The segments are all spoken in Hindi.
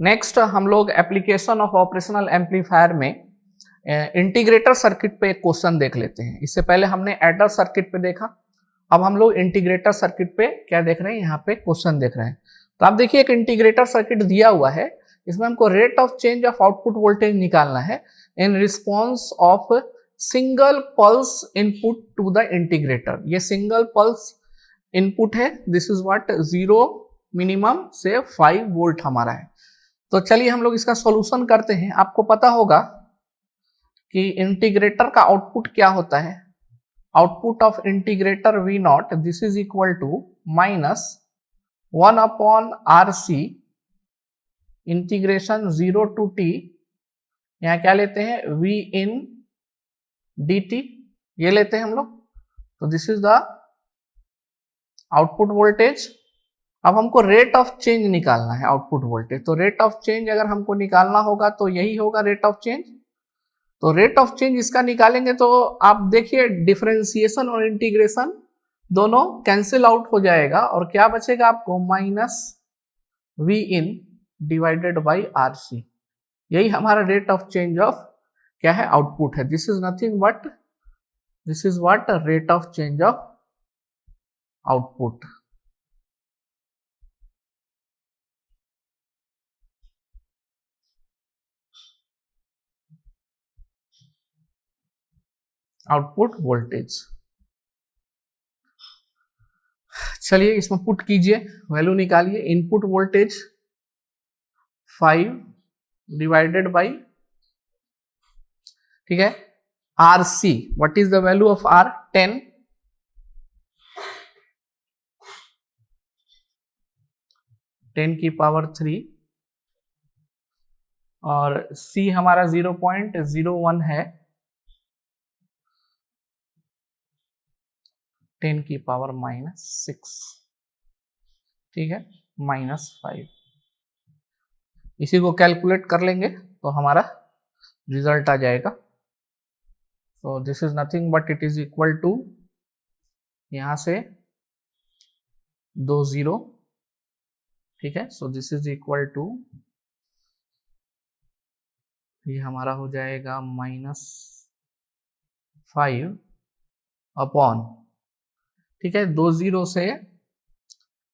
नेक्स्ट हम लोग एप्लीकेशन ऑफ ऑपरेशनल एम्पलीफायर में इंटीग्रेटर सर्किट पे एक क्वेश्चन देख लेते हैं। इससे पहले हमने एडर सर्किट पे देखा, अब हम लोग इंटीग्रेटर सर्किट पे क्या देख रहे हैं, यहाँ पे क्वेश्चन देख रहे हैं। तो आप देखिए एक इंटीग्रेटर सर्किट दिया हुआ है, इसमें हमको rate of change of output voltage निकालना है in response of single pulse input to the integrator. ये सिंगल पल्स इनपुट है, दिस इज व्हाट 0 मिनिमम से 5 वोल्ट हमारा है। तो चलिए हम लोग इसका सॉल्यूशन करते हैं। आपको पता होगा कि इंटीग्रेटर का आउटपुट क्या होता है, output of integrator V naught this is equal to -1/RC integration 0 to t, यहाँ क्या लेते हैं V in dt, ये लेते हैं हम लोग। तो this is the output voltage. अब हमको रेट ऑफ चेंज निकालना है आउटपुट वोल्टेज। तो रेट ऑफ चेंज अगर हमको निकालना होगा तो यही होगा रेट ऑफ चेंज। तो रेट ऑफ चेंज इसका निकालेंगे तो आप देखिए डिफरेंशिएशन और इंटीग्रेशन दोनों कैंसिल आउट हो जाएगा और क्या बचेगा आपको -V in divided by RC। यही हमारा रेट ऑफ चेंज ऑफ क्या है, आउटपुट है। This is nothing but this is what rate of change of output. Output voltage. चलिए इसमें पुट कीजिए, वैल्यू निकालिए। इनपुट वोल्टेज 5 डिवाइडेड बाई, ठीक है, RC। What is the value of R? 10। 10 की पावर 3 और C हमारा 0.01 है, 10 की पावर -6, ठीक है, -5। इसी को कैलकुलेट कर लेंगे तो हमारा रिजल्ट आ जाएगा। तो this is nothing but it is equal to, यहां से 2 0, ठीक है। So this is equal to, ये हमारा हो जाएगा -5 अपॉन, ठीक है, 2 0 से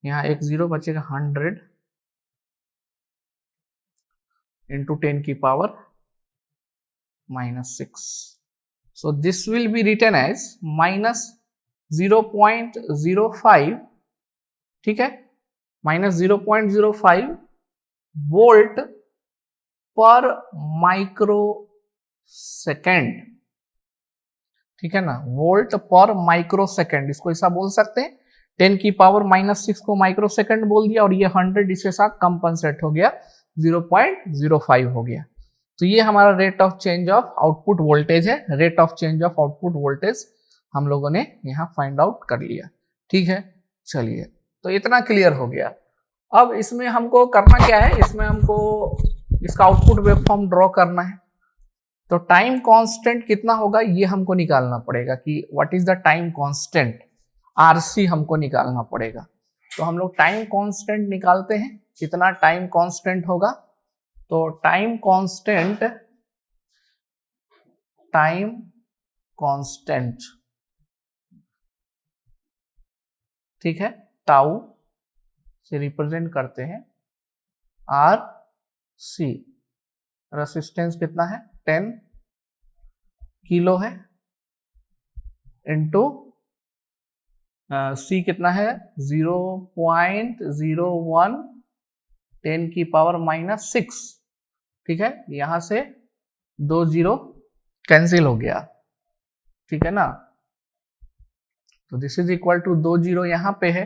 यहाँ एक 0 बचेगा, 100 इंटू 10 की power -6। So this will be written as -0.05, ठीक है, -0.05 वोल्ट पर माइक्रो सेकेंड, ठीक है ना, वोल्ट पर माइक्रो सेकेंड, इसको ऐसा बोल सकते हैं। 10 की पावर -6 को माइक्रो सेकेंड बोल दिया और ये 100 इसके साथ कंपनसेट हो गया, 0.05 हो गया। तो ये हमारा rate of change of output voltage है। Rate of change of output voltage हम लोगों ने यहाँ फाइंड आउट कर लिया, ठीक है। चलिए तो इतना क्लियर हो गया। अब इसमें हमको करना क्या है, इसमें हमको इसका आउटपुट वेवफॉर्म ड्रॉ करना है। तो टाइम कांस्टेंट कितना होगा ये हमको निकालना पड़ेगा कि what is the time constant, RC हमको निकालना पड़ेगा। तो हम लोग टाइम कांस्टेंट निकालते हैं, कितना टाइम कांस्टेंट होगा। तो टाइम कांस्टेंट, ठीक है, टाउ से रिप्रेजेंट करते हैं RC। रेसिस्टेंस कितना है, 10 किलो है, इंटू C कितना है, 0.01, 10 की पावर -6, ठीक है। यहां से 2 0 कैंसिल हो गया, ठीक है ना। तो दिस इज इक्वल टू 2 0 यहां पे है,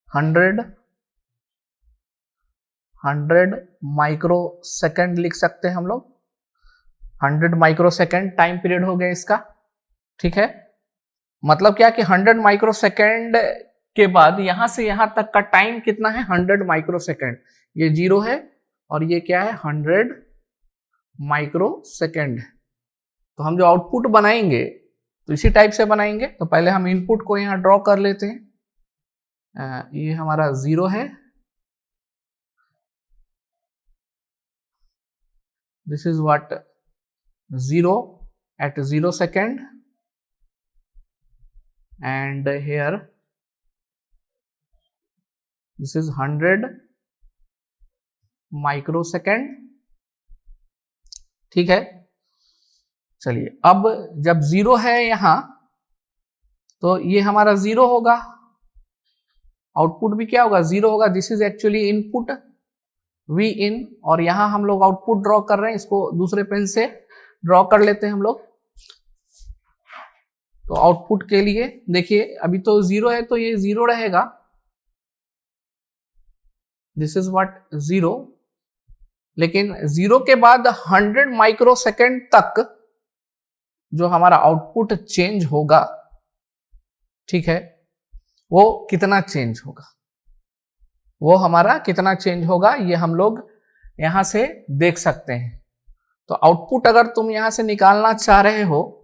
100 माइक्रो सेकेंड लिख सकते हैं हम लोग। 100 माइक्रो सेकेंड टाइम पीरियड हो गया इसका, ठीक है। मतलब क्या कि 100 माइक्रो सेकेंड के बाद यहां से यहां तक का टाइम कितना है, 100 माइक्रो सेकेंड। ये 0 है और ये क्या है, 100 माइक्रो सेकेंड। तो हम जो आउटपुट बनाएंगे तो इसी टाइप से बनाएंगे। तो पहले हम इनपुट को यहाँ ड्रॉ कर लेते हैं। ये हमारा 0 है, this is what 0 at 0 second, and here this is 100 microsecond. ठीक है, चलिए अब जब 0 है यहां तो ये हमारा 0 होगा, आउटपुट भी क्या होगा 0 होगा. This is actually input V in, और यहां हम लोग आउटपुट ड्रॉ कर रहे हैं, इसको दूसरे पेन से ड्रॉ कर लेते हैं हम लोग. तो आउटपुट के लिए देखिए अभी तो 0 है तो ये 0 रहेगा, दिस इज व्हाट 0. लेकिन 0 के बाद 100 माइक्रोसेकंड तक जो हमारा आउटपुट चेंज होगा, ठीक है, वो कितना चेंज होगा, वो हमारा कितना चेंज होगा ये हम लोग यहां से देख सकते हैं. तो आउटपुट अगर तुम यहां से निकालना चाह रहे हो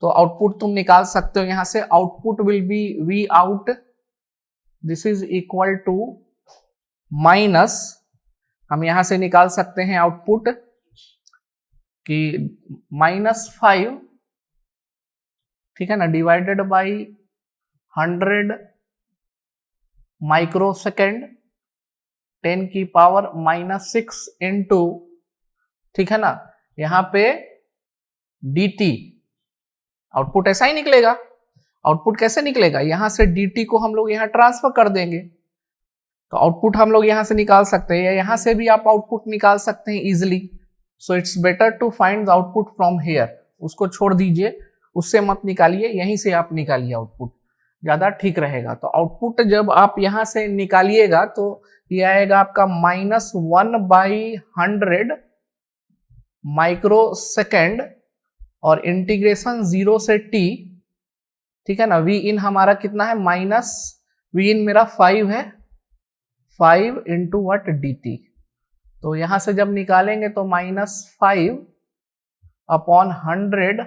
तो आउटपुट तुम निकाल सकते हो यहां से. Output will be V out, this is equal to minus, हम यहां से निकाल सकते हैं आउटपुट कि -5, ठीक है ना, डिवाइडेड बाई 100 माइक्रोसेकेंड 10 की पावर -6 इंटू, ठीक है ना, यहां पे dt. आउटपुट ऐसा ही निकलेगा. आउटपुट कैसे निकलेगा, यहां से dt को हम लोग यहां ट्रांसफर कर देंगे तो आउटपुट हम लोग यहां से निकाल सकते हैं, या यहां से भी आप आउटपुट निकाल सकते हैं easily. So it's better to find the output from here. उसको छोड़ दीजिए, उससे मत निकालिए, यहीं से आप निकालिए आउटपुट, ज्यादा ठीक रहेगा. तो आउटपुट जब आप यहां से निकालिएगा तो ये आएगा आपका -1/100 माइक्रोसेकेंड और इंटीग्रेशन 0 से t, ठीक है ना. वी इन हमारा कितना है, वी इन मेरा 5 है, 5 इंटू वट dt. तो यहां से जब निकालेंगे तो -5 अपॉन 100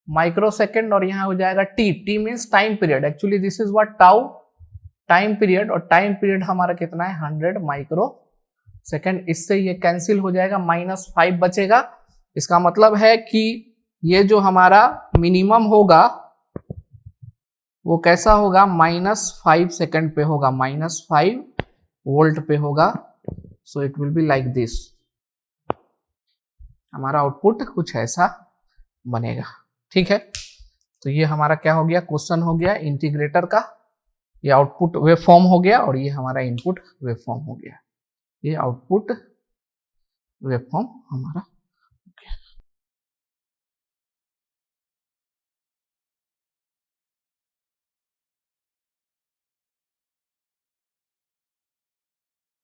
माइक्रोसेकेंड, और यहां हो जाएगा t means time period. Actually this is what tau, time period, और टाइम पीरियड हमारा कितना है 100 माइक्रोसेकेंड. इससे ये कैंसिल हो जाएगा, -5 बचेगा. इसका मतलब है कि ये जो हमारा मिनिमम होगा वो कैसा होगा, -5 सेकेंड पे होगा, -5 वोल्ट पे होगा. So it will be like this. हमारा आउटपुट कुछ ऐसा बनेगा, ठीक है. तो ये हमारा क्या हो गया, क्वेश्चन हो गया इंटीग्रेटर का. ये आउटपुट वेवफॉर्म हो गया और ये हमारा इनपुट वेवफॉर्म हो गया. ये आउटपुट वेवफॉर्म हमारा